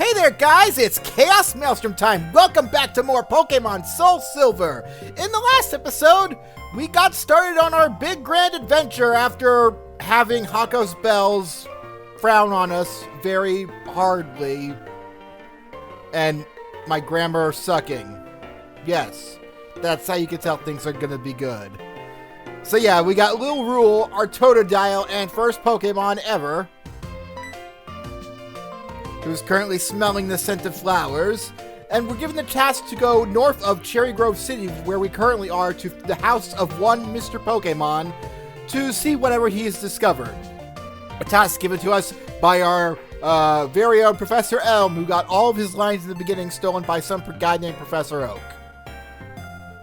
Hey there guys, it's ChaosMaelstrom time! Welcome back to more Pokémon SoulSilver! In the last episode, we got started on our big grand adventure after having Hako's bells frown on us very hardly. And my grammar sucking. Yes, that's how you can tell things are gonna be good. So yeah, we got Lil Rule, our Totodile, and first Pokemon ever, who's currently smelling the scent of flowers, and we're given the task to go north of Cherry Grove City, where we currently are, to the house of one Mr. Pokemon to see whatever he has discovered. A task given to us by our very own Professor Elm, who got all of his lines in the beginning stolen by some guy named Professor Oak.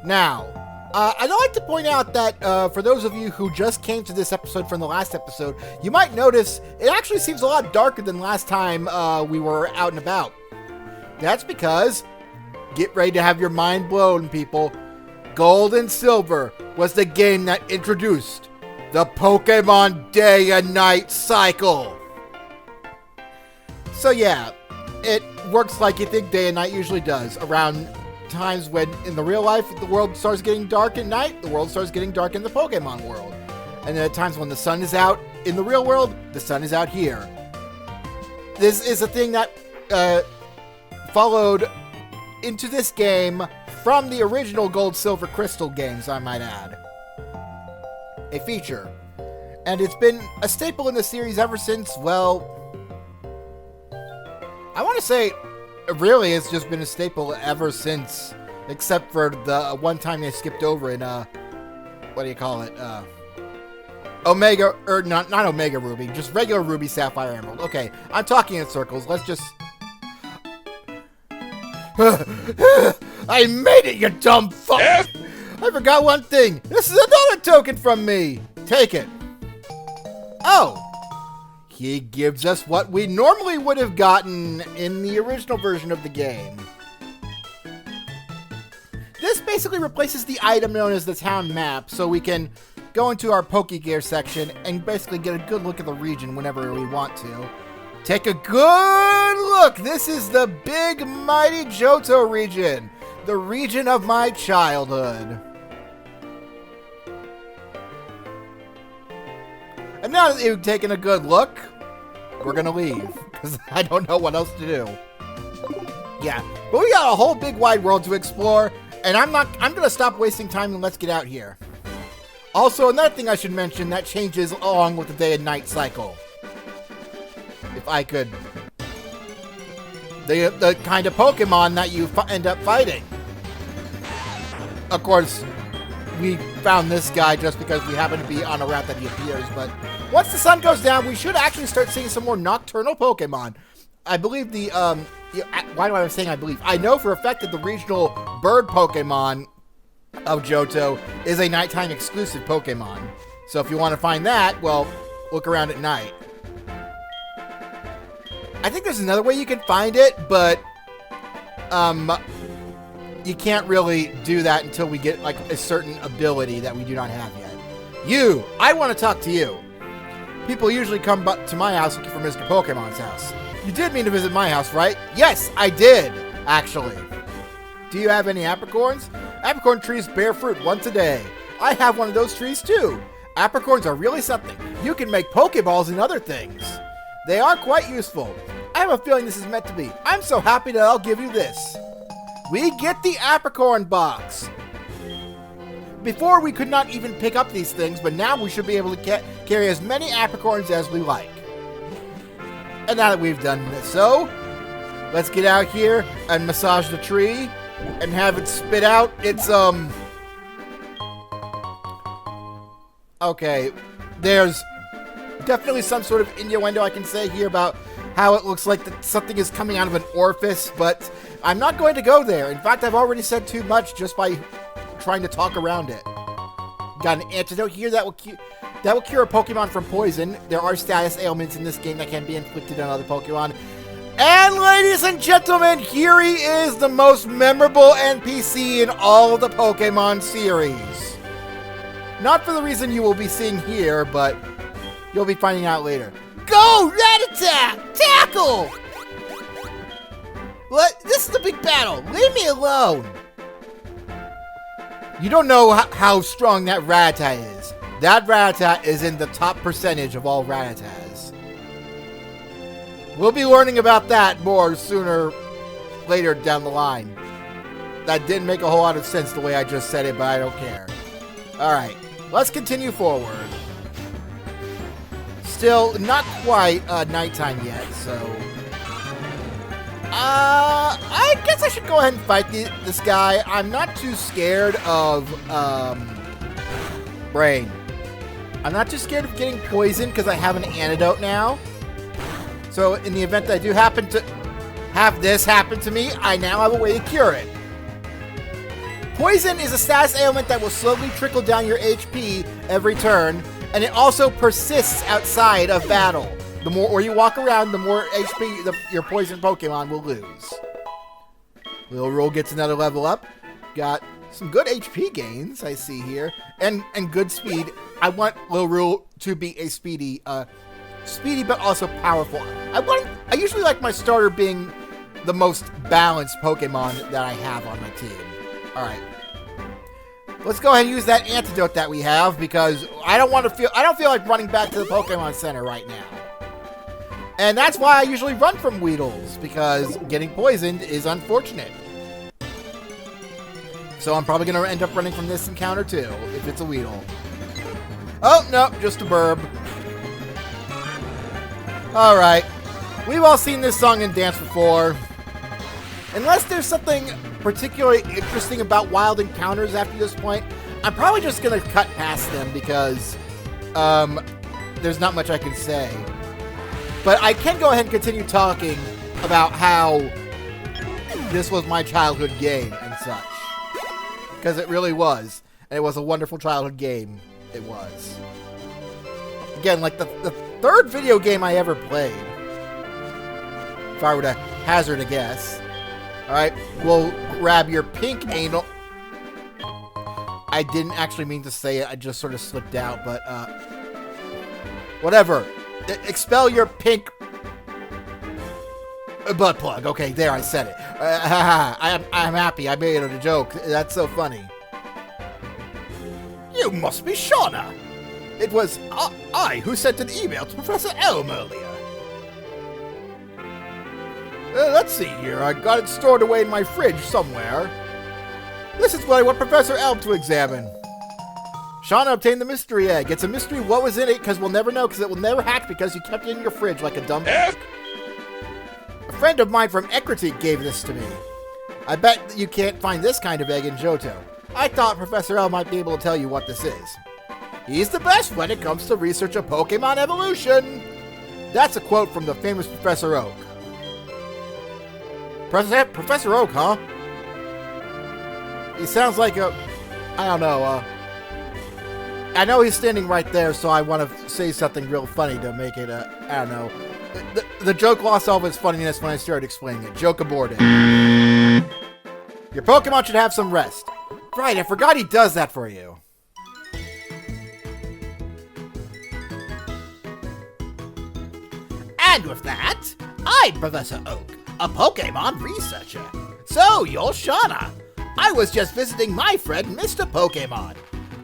Now, I'd like to point out that for those of you who just came to this episode from the last episode, you might notice it actually seems a lot darker than last time we were out and about. That's because, get ready to have your mind blown, people. Gold and Silver was the game that introduced the Pokemon Day and Night cycle. So yeah, it works like you think Day and Night usually does. Around times when in the real life the world starts getting dark at night, the world starts getting dark in the Pokemon world. And then at times when the sun is out in the real world, the sun is out here. This is a thing that followed into this game from the original Gold, Silver, Crystal games, I might add. A feature. And it's been a staple in the series ever since, well, I want to say really, it's just been a staple ever since, except for the one time they skipped over in, what do you call it, Omega, or not Omega Ruby, just regular Ruby, Sapphire, Emerald. Okay, I'm talking in circles, let's just... I made it, you dumb fuck! I forgot one thing! This is another token from me! Take it. Oh! He gives us what we normally would have gotten in the original version of the game. This basically replaces the item known as the town map, so we can go into our Pokegear section and basically get a good look at the region whenever we want to. Take a good look! This is the big, mighty Johto region, the region of my childhood. And now that you've taken a good look, we're gonna leave, because I don't know what else to do. Yeah, but we got a whole big wide world to explore, and I'm gonna stop wasting time and let's get out here. Also, another thing I should mention that changes along with the day and night cycle. If I could... The kind of Pokemon that you end up fighting. Of course, we found this guy just because we happen to be on a route that he appears, but once the sun goes down, we should actually start seeing some more nocturnal Pokemon. I believe the, why do I say I believe? I know for a fact that the regional bird Pokemon of Johto is a nighttime exclusive Pokemon. So if you want to find that, well, look around at night. I think there's another way you can find it, but, you can't really do that until we get, like, a certain ability that we do not have yet. You! I want to talk to you! People usually come to my house looking for Mr. Pokemon's house. You did mean to visit my house, right? Yes, I did, actually. Do you have any apricorns? Apricorn trees bear fruit once a day. I have one of those trees, too. Apricorns are really something. You can make Pokeballs and other things. They are quite useful. I have a feeling this is meant to be. I'm so happy that I'll give you this. We get the Apricorn box. Before, we could not even pick up these things, but now we should be able to carry as many Apricorns as we like. And now that we've done this, so let's get out here and massage the tree and have it spit out its, okay, there's definitely some sort of innuendo I can say here about how it looks like that something is coming out of an orifice, but I'm not going to go there. In fact, I've already said too much just by trying to talk around it. Got an antidote here that will cure a Pokemon from poison. There are status ailments in this game that can be inflicted on other Pokemon. And ladies and gentlemen, here he is, the most memorable NPC in all of the Pokemon series. Not for the reason you will be seeing here, but you'll be finding out later. Go! Rat attack! Tackle! This is the big battle. Leave me alone. You don't know how strong that Rattata is. That Rattata is in the top percentage of all Rattatas. We'll be learning about that more sooner later down the line. That didn't make a whole lot of sense the way I just said it, but I don't care. Alright, let's continue forward. Still not quite nighttime yet, so... I guess I should go ahead and fight this guy. I'm not too scared of, Brain. I'm not too scared of getting poisoned because I have an antidote now. So in the event that I do happen to have this happen to me, I now have a way to cure it. Poison is a status ailment that will slowly trickle down your HP every turn, and it also persists outside of battle. The more you walk around, the more HP your poison Pokemon will lose. Lil Rule gets another level up. Got some good HP gains, I see here, and good speed. I want Lil Rule to be a speedy but also powerful. I usually like my starter being the most balanced Pokemon that I have on my team. All right. Let's go ahead and use that antidote that we have because I don't feel like running back to the Pokemon Center right now. And that's why I usually run from Weedles, because getting poisoned is unfortunate. So I'm probably going to end up running from this encounter too, if it's a Weedle. Oh, no, just a burb. Alright. We've all seen this song and dance before. Unless there's something particularly interesting about wild encounters after this point, I'm probably just going to cut past them because there's not much I can say. But I can go ahead and continue talking about how this was my childhood game and such. Because it really was. And it was a wonderful childhood game. It was. Again, like the third video game I ever played. If I were to hazard a guess. Alright, we'll grab your pink anal... I didn't actually mean to say it, I just sort of slipped out, but, whatever. Expel your pink... butt plug. Okay, there, I said it. I'm happy, I made it a joke. That's so funny. You must be Shauna. It was I who sent an email to Professor Elm earlier. Let's see here. I got it stored away in my fridge somewhere. This is what I want Professor Elm to examine. Shauna obtained the mystery egg. It's a mystery what was in it, because we'll never know, because it will never hatch because you kept it in your fridge like a dumb egg. A friend of mine from Equity gave this to me. I bet that you can't find this kind of egg in Johto. I thought Professor Elm might be able to tell you what this is. He's the best when it comes to research of Pokemon evolution. That's a quote from the famous Professor Oak. Professor Oak, huh? He sounds like a... I don't know, I know he's standing right there, so I want to say something real funny to make it, I don't know. The joke lost all of its funniness when I started explaining it. Joke aborted. Your Pokemon should have some rest. Right, I forgot he does that for you. And with that, I'm Professor Oak, a Pokemon researcher. So, you're Shauna. I was just visiting my friend, Mr. Pokemon.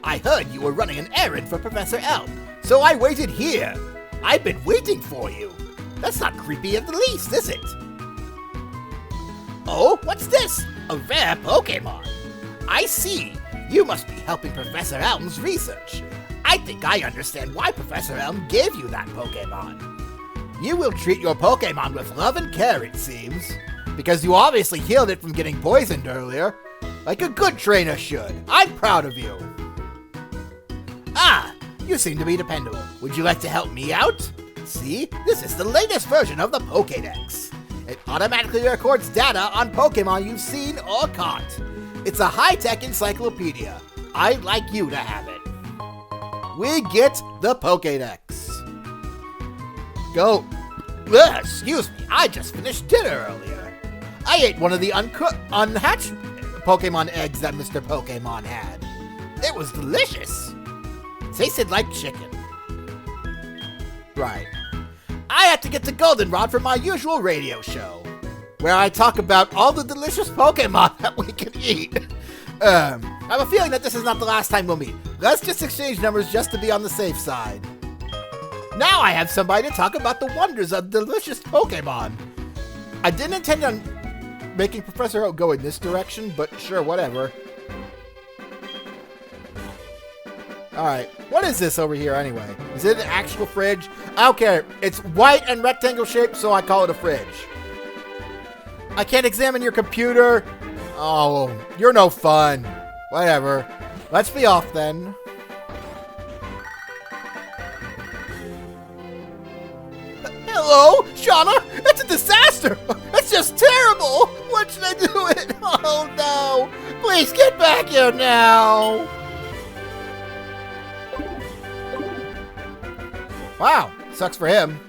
I heard you were running an errand for Professor Elm, so I waited here. I've been waiting for you. That's not creepy in the least, is it? Oh, what's this? A rare Pokemon. I see. You must be helping Professor Elm's research. I think I understand why Professor Elm gave you that Pokemon. You will treat your Pokemon with love and care, it seems. Because you obviously healed it from getting poisoned earlier. Like a good trainer should. I'm proud of you. Ah, you seem to be dependable. Would you like to help me out? See, this is the latest version of the Pokédex. It automatically records data on Pokemon you've seen or caught. It's a high-tech encyclopedia. I'd like you to have it. We get the Pokédex. Go. Ugh, excuse me, I just finished dinner earlier. I ate one of the unhatched Pokemon eggs that Mr. Pokemon had. It was delicious. Tasted like chicken. Right. I have to get to Goldenrod for my usual radio show. where I talk about all the delicious Pokemon that we can eat. I have a feeling that this is not the last time we'll meet. Let's just exchange numbers just to be on the safe side. Now I have somebody to talk about the wonders of delicious Pokemon. I didn't intend on making Professor Elm go in this direction, but sure, whatever. Alright, what is this over here anyway? Is it an actual fridge? I don't care. It's white and rectangle shaped, so I call it a fridge. I can't examine your computer. Oh, you're no fun. Whatever. Let's be off then. Hello, Shauna? It's a disaster. It's just terrible. What should I do with it? Oh no. Please get back here now. Wow, sucks for him.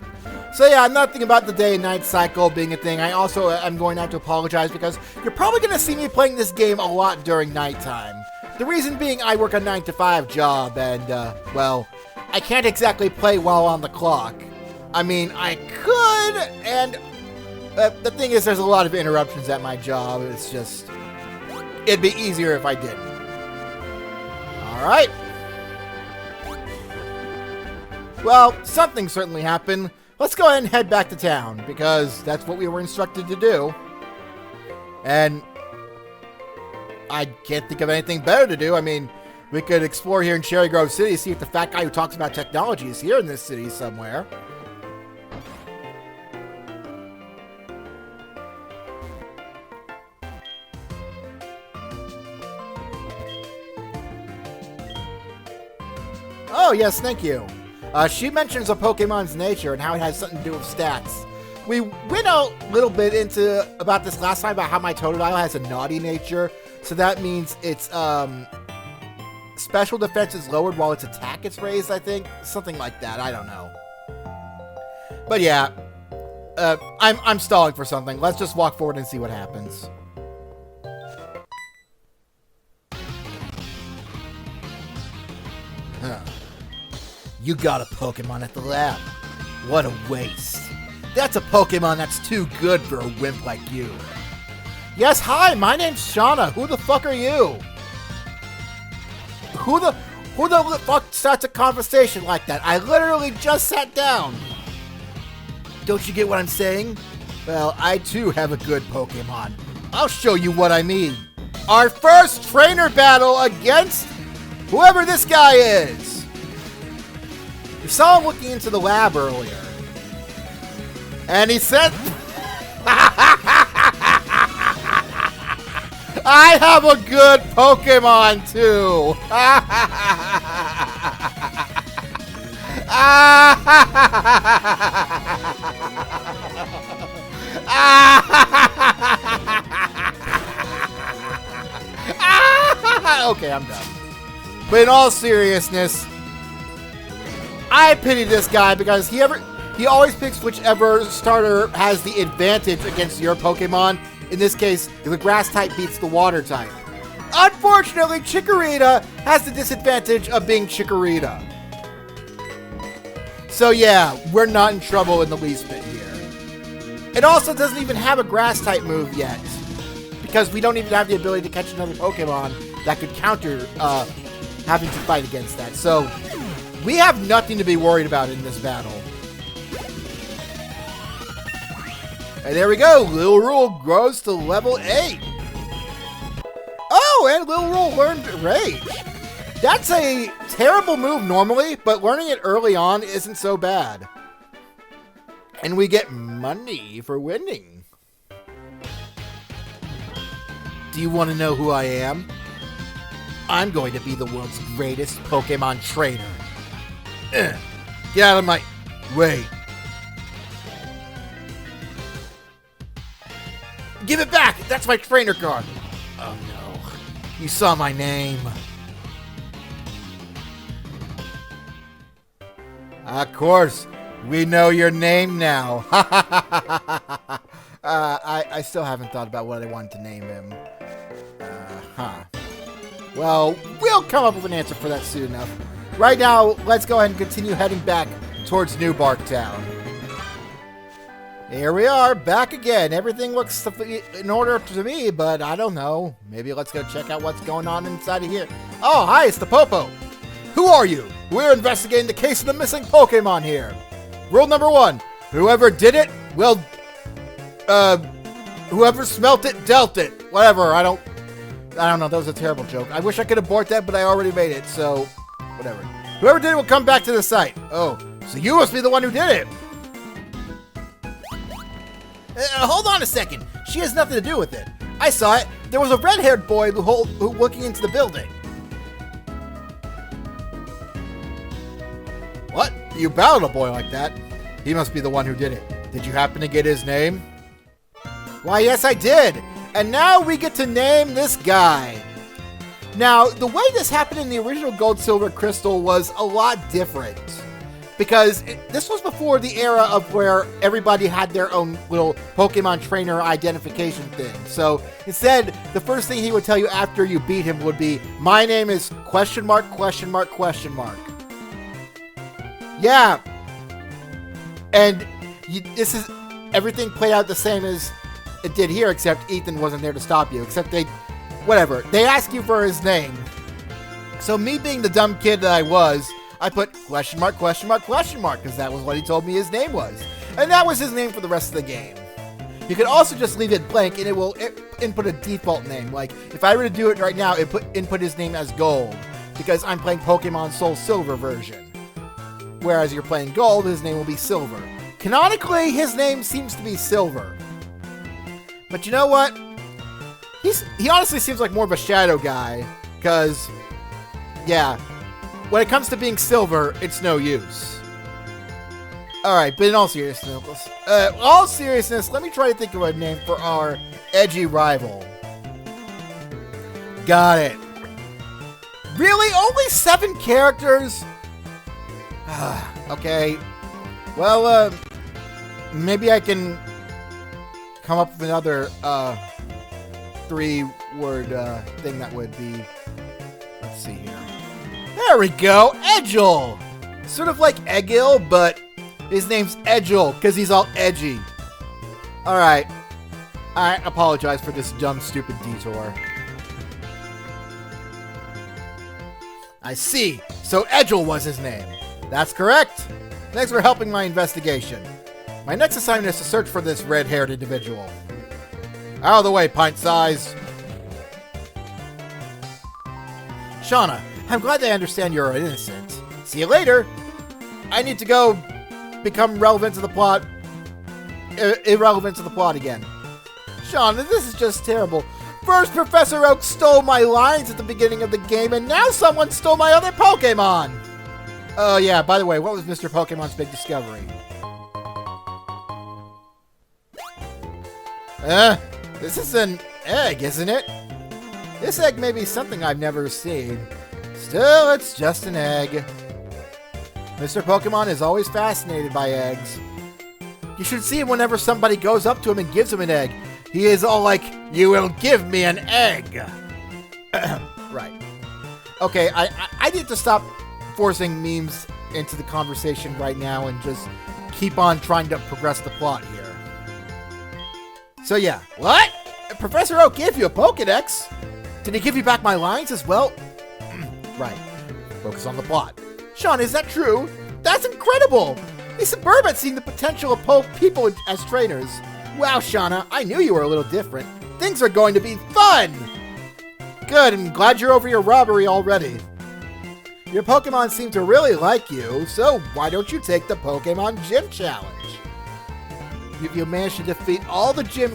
So yeah, nothing about the day and night cycle being a thing. I also am going to have to apologize because you're probably going to see me playing this game a lot during nighttime. The reason being I work a 9-to-5 job and, well, I can't exactly play while on the clock. I mean, I could, and the thing is there's a lot of interruptions at my job. It's just, it'd be easier if I didn't. Alright. Well, something certainly happened. Let's go ahead and head back to town, because that's what we were instructed to do. And I can't think of anything better to do. I mean, we could explore here in Cherry Grove City, see if the fat guy who talks about technology is here in this city somewhere. Oh, yes, thank you. She mentions a Pokemon's nature and how it has something to do with stats. We went a little bit into about this last time about how my Totodile has a naughty nature. So that means its special defense is lowered while its attack is raised, I think. Something like that. I don't know. But yeah, I'm stalling for something. Let's just walk forward and see what happens. Huh. You got a Pokemon at the lab. What a waste. That's a Pokemon that's too good for a wimp like you. Yes, hi, my name's Shauna. Who the fuck are you? Who the fuck starts a conversation like that? I literally just sat down. Don't you get what I'm saying? Well, I too have a good Pokemon. I'll show you what I mean. Our first trainer battle against whoever this guy is. We saw him looking into the lab earlier. And he said... I have a good Pokemon, too. Okay, I'm done. But in all seriousness... I pity this guy because he always picks whichever starter has the advantage against your Pokemon. In this case, the grass type beats the water type. Unfortunately, Chikorita has the disadvantage of being Chikorita. So yeah, we're not in trouble in the least bit here. It also doesn't even have a grass type move yet, because we don't even have the ability to catch another Pokemon that could counter having to fight against that. So we have nothing to be worried about in this battle. And there we go. Lil Rule grows to level 8. Oh, and Lil Rule learned Rage. That's a terrible move normally, but learning it early on isn't so bad. And we get money for winning. Do you want to know who I am? I'm going to be the world's greatest Pokemon trainer. Get out of my way. Give it back! That's my trainer card! Oh no. You saw my name. Of course. We know your name now. I still haven't thought about what I wanted to name him. Well, we'll come up with an answer for that soon enough. Right now, let's go ahead and continue heading back towards New Bark Town. Here we are, back again. Everything looks in order to me, but I don't know. Maybe let's go check out what's going on inside of here. Oh, hi, it's the Popo. Who are you? We're investigating the case of the missing Pokemon here. Rule number 1, whoever did it, well, whoever smelt it, dealt it. Whatever, I don't know, that was a terrible joke. I wish I could abort that, but I already made it, so, whatever. Whoever did it will come back to the site. Oh, so you must be the one who did it. Hold on a second. She has nothing to do with it. I saw it. There was a red-haired boy who looking into the building. What? You battled a boy like that? He must be the one who did it. Did you happen to get his name? Why, yes, I did. And now we get to name this guy. Now, the way this happened in the original Gold, Silver, Crystal was a lot different. Because this was before the era of where everybody had their own little Pokemon trainer identification thing. So instead, the first thing he would tell you after you beat him would be, my name is question mark, question mark, question mark. Yeah. And this is, everything played out the same as it did here, except Ethan wasn't there to stop you. Except they ask you for his name. So me being the dumb kid that I was, I put question mark, question mark, question mark, because that was what he told me his name was. And that was his name for the rest of the game. You can also just leave it blank, and it will input a default name. Like, if I were to do it right now, it input his name as Gold, because I'm playing Pokemon SoulSilver version. Whereas you're playing Gold, his name will be Silver. Canonically, his name seems to be Silver. But you know what? He honestly seems like more of a shadow guy, because, yeah, when it comes to being Silver, it's no use. Alright, but in all seriousness, let me try to think of a name for our edgy rival. Got it. Really? Only 7 characters? Okay. Well, maybe I can come up with another, 3-word, thing that would be... Let's see here. There we go! Edgel! Sort of like Egil, but his name's Edgel, because he's all edgy. Alright. I apologize for this dumb, stupid detour. I see. So Edgel was his name. That's correct. Thanks for helping my investigation. My next assignment is to search for this red-haired individual. Out of the way, pint size. Shauna, I'm glad they understand you're innocent. See you later. I need to go become relevant to the plot. Irrelevant to the plot again. Shauna, this is just terrible. First, Professor Oak stole my lines at the beginning of the game, and now someone stole my other Pokemon. Oh yeah, by the way, what was Mr. Pokemon's big discovery? This is an egg, isn't it? This egg may be something I've never seen. Still, it's just an egg. Mr. Pokemon is always fascinated by eggs. You should see him whenever somebody goes up to him and gives him an egg. He is all like, you will give me an egg. Right. Okay, I need to stop forcing memes into the conversation right now and just keep on trying to progress the plot here. So yeah, what? Professor Oak gave you a Pokedex? Did he give you back my lines as well? Right. Focus on the plot. Sean, is that true? That's incredible! He's superb at seeing the potential of people as trainers. Wow, Shauna, I knew you were a little different. Things are going to be fun! Good, I'm glad you're over your robbery already. Your Pokemon seem to really like you, so why don't you take the Pokemon Gym Challenge? If you manage to defeat all the gym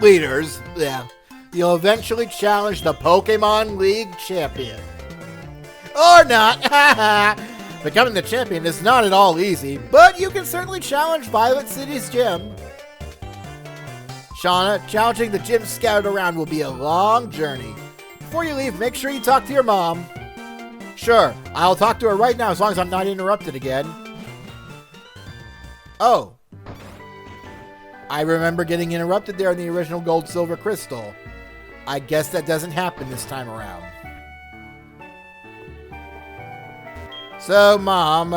leaders, you'll eventually challenge the Pokemon League champion. Or not! Becoming the champion is not at all easy, but you can certainly challenge Violet City's gym. Shauna, challenging the gym scattered around will be a long journey. Before you leave, make sure you talk to your mom. Sure, I'll talk to her right now as long as I'm not interrupted again. Oh. I remember getting interrupted there in the original Gold, Silver, Crystal. I guess that doesn't happen this time around. So, Mom,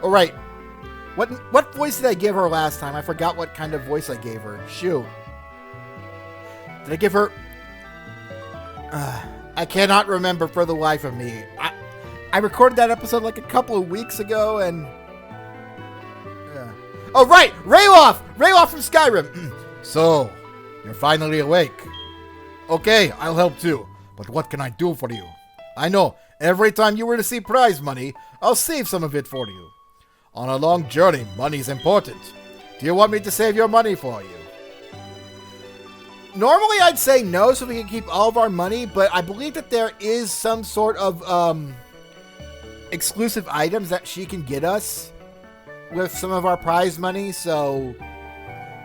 alright. What voice did I give her last time? I forgot what kind of voice I gave her. Shoot. Did I give her... I cannot remember for the life of me. I recorded that episode like a couple of weeks ago, and... Oh, right! Rayloff! Rayloff from Skyrim! So, you're finally awake. Okay, I'll help too. But what can I do for you? I know, every time you were to see prize money, I'll save some of it for you. On a long journey, money's important. Do you want me to save your money for you? Normally I'd say no so we can keep all of our money, but I believe that there is some sort of exclusive items that she can get us with some of our prize money, so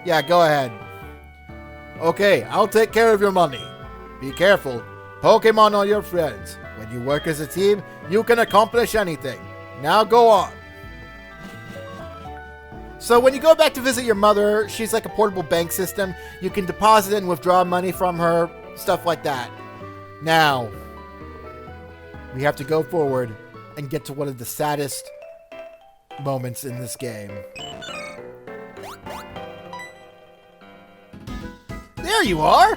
yeah, go ahead. Okay, I'll take care of your money. Be careful. Pokemon are your friends. When you work as a team, you can accomplish anything. Now go on. So when you go back to visit your mother, she's like a portable bank system. You can deposit and withdraw money from her, stuff like that. Now, we have to go forward and get to one of the saddest moments in this game. There you are!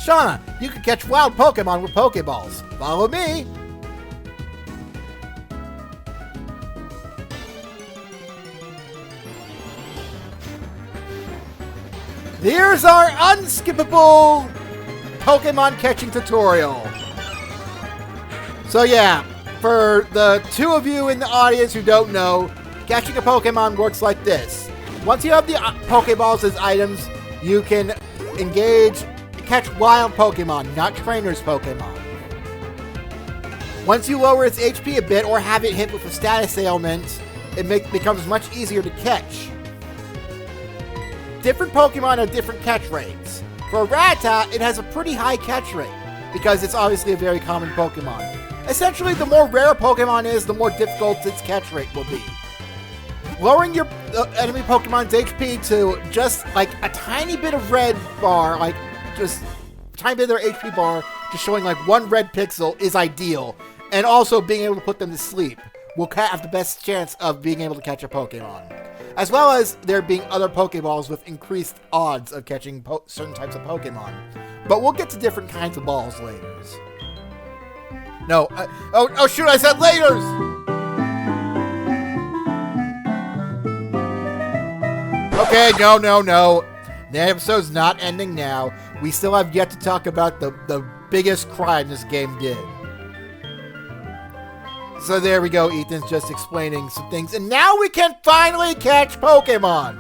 Shauna, you can catch wild Pokemon with Pokeballs. Follow me! Here's our unskippable Pokemon catching tutorial. So yeah, for the two of you in the audience who don't know, catching a Pokemon works like this. Once you have the Pokeballs as items, you can catch wild Pokemon, not trainers Pokemon. Once you lower its HP a bit or have it hit with a status ailment, it becomes much easier to catch. Different Pokemon have different catch rates. For Rattata, it has a pretty high catch rate, because it's obviously a very common Pokemon. Essentially, the more rare a Pokemon is, the more difficult its catch rate will be. Lowering your enemy Pokemon's HP to just like a tiny bit of red bar, like just a tiny bit of their HP bar, just showing like one red pixel is ideal. And also being able to put them to sleep will have the best chance of being able to catch a Pokemon. As well as there being other Pokeballs with increased odds of catching certain types of Pokemon. But we'll get to different kinds of balls later. No, oh shoot, I said laters! Okay, no. The episode's not ending now. We still have yet to talk about the biggest crime this game did. So there we go, Ethan's just explaining some things. And now we can finally catch Pokemon!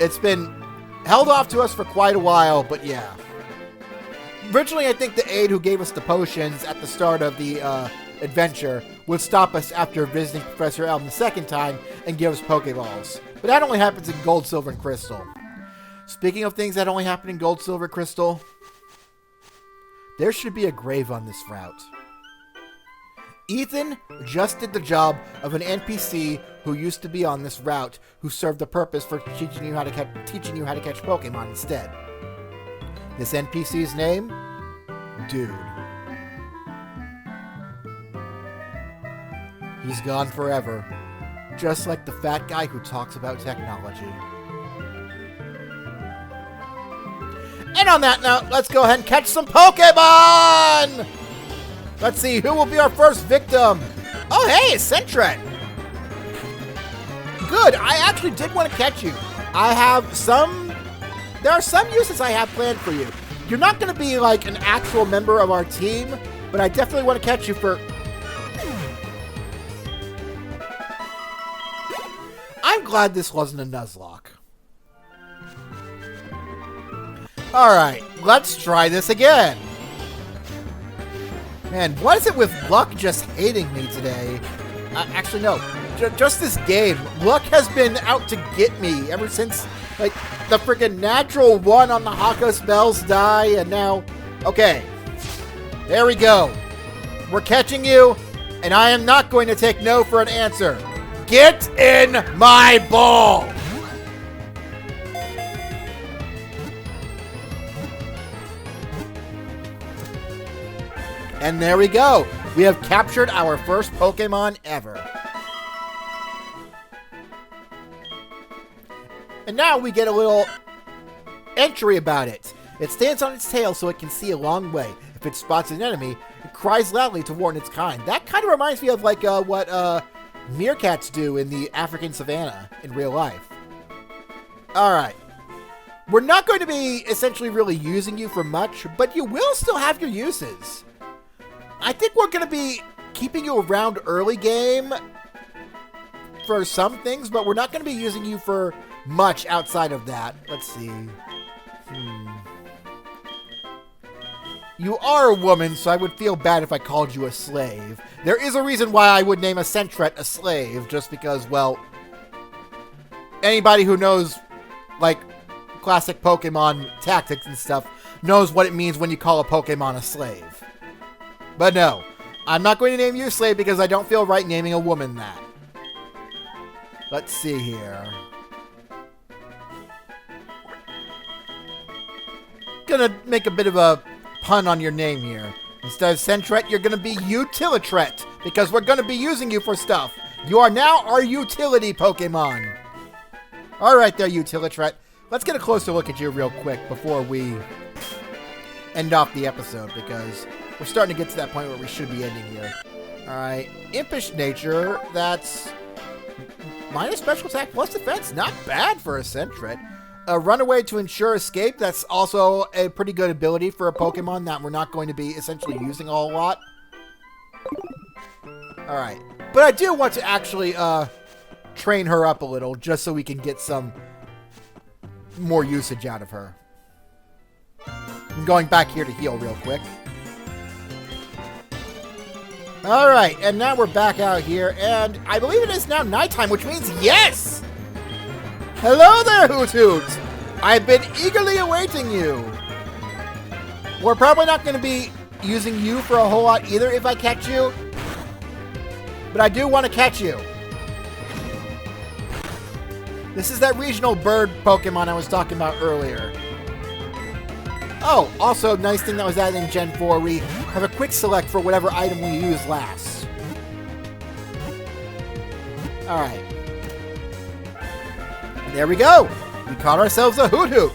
It's been held off to us for quite a while, but yeah. Originally, I think the aide who gave us the potions at the start of the adventure would stop us after visiting Professor Elm the second time and give us Pokeballs. But that only happens in Gold, Silver, and Crystal. Speaking of things that only happen in Gold, Silver, Crystal, there should be a grave on this route. Ethan just did the job of an NPC who used to be on this route, who served the purpose for teaching you how to catch Pokemon instead. This NPC's name? Dude. He's gone forever, just like the fat guy who talks about technology. And on that note, let's go ahead and catch some Pokemon! Let's see, who will be our first victim? Oh, hey, it's Sentret. Good, I actually did want to catch you. There are some uses I have planned for you. You're not going to be like an actual member of our team, but I definitely want to catch you for... I'm glad this wasn't a Nuzlocke. Alright, let's try this again. Man, what is it with luck just hating me today? Actually, no. Just this game. Luck has been out to get me ever since, like, the freaking natural one on the Hako spells die, and now... Okay. There we go. We're catching you, and I am not going to take no for an answer. Get in my ball! And there we go. We have captured our first Pokemon ever. And now we get a little entry about it. It stands on its tail so it can see a long way. If it spots an enemy, it cries loudly to warn its kind. That kind of reminds me of like what meerkats do in the African savannah in real life. Alright. We're not going to be essentially really using you for much, but you will still have your uses. I think we're going to be keeping you around early game for some things, but we're not going to be using you for much outside of that. Let's see. You are a woman, so I would feel bad if I called you a slave. There is a reason why I would name a Sentret a slave, just because, well, anybody who knows, like, classic Pokemon tactics and stuff knows what it means when you call a Pokemon a slave. But no, I'm not going to name you a slave because I don't feel right naming a woman that. Let's see here. Gonna make a bit of a pun on your name here. Instead of Sentret, you're gonna be Utilitret, because we're gonna be using you for stuff. You are now our utility Pokemon. Alright there, Utilitret. Let's get a closer look at you real quick before we end off the episode, because we're starting to get to that point where we should be ending here. Alright, Impish Nature, that's minus special attack plus defense. Not bad for a Sentret. A Runaway to ensure escape, that's also a pretty good ability for a Pokemon that we're not going to be essentially using a whole lot. Alright, but I do want to actually train her up a little just so we can get some more usage out of her. I'm going back here to heal real quick. Alright, and now we're back out here, and I believe it is now nighttime, which means yes! Hello there, Hoot Hoot! I've been eagerly awaiting you. We're probably not going to be using you for a whole lot either if I catch you. But I do want to catch you. This is that regional bird Pokemon I was talking about earlier. Oh, also, nice thing that was added in Gen 4, we have a quick select for whatever item we use last. Alright. And there we go! We caught ourselves a Hoot Hoot!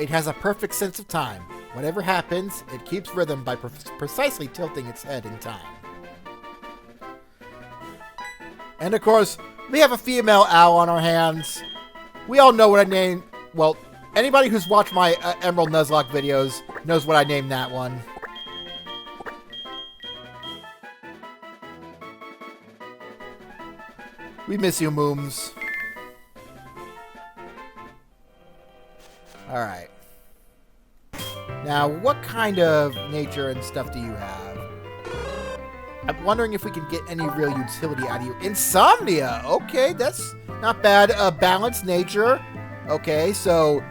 It has a perfect sense of time. Whatever happens, it keeps rhythm by precisely tilting its head in time. And of course, we have a female owl on our hands. We all know what I named. Well, anybody who's watched my Emerald Nuzlocke videos knows what I named that one. We miss you, Mooms. Alright. Now, what kind of nature and stuff do you have? I'm wondering if we can get any real utility out of you. Insomnia! Okay, that's not bad. Balanced nature. Okay, so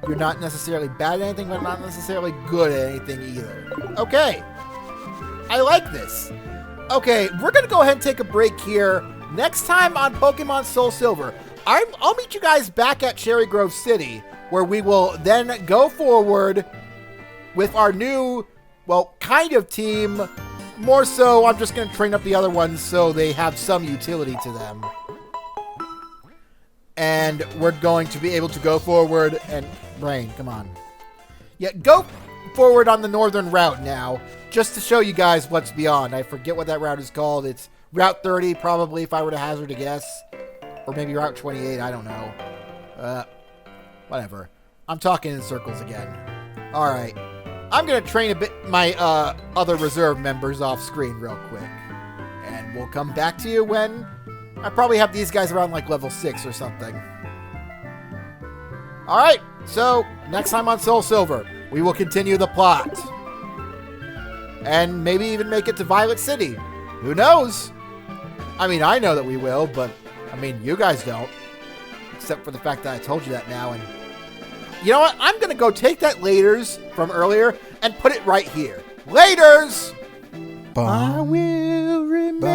you're not necessarily bad at anything, but not necessarily good at anything either. Okay. I like this. Okay, we're going to go ahead and take a break here. Next time on Pokemon SoulSilver, I'll meet you guys back at Cherry Grove City, where we will then go forward with our new, well, kind of team. More so, I'm just going to train up the other ones so they have some utility to them. And we're going to be able to go forward and... Brain, come on. Yeah, go forward on the northern route now, just to show you guys what's beyond. I forget what that route is called. It's Route 30, probably, if I were to hazard a guess. Or maybe Route 28, I don't know. Whatever. I'm talking in circles again. Alright. I'm going to train a bit my other reserve members off screen real quick. And we'll come back to you when I probably have these guys around like level 6 or something. Alright, so next time on SoulSilver, we will continue the plot. And maybe even make it to Violet City. Who knows? I mean, I know that we will, but I mean, you guys don't. Except for the fact that I told you that now. And you know what? I'm going to go take that laters from earlier and put it right here. Laters! I will remember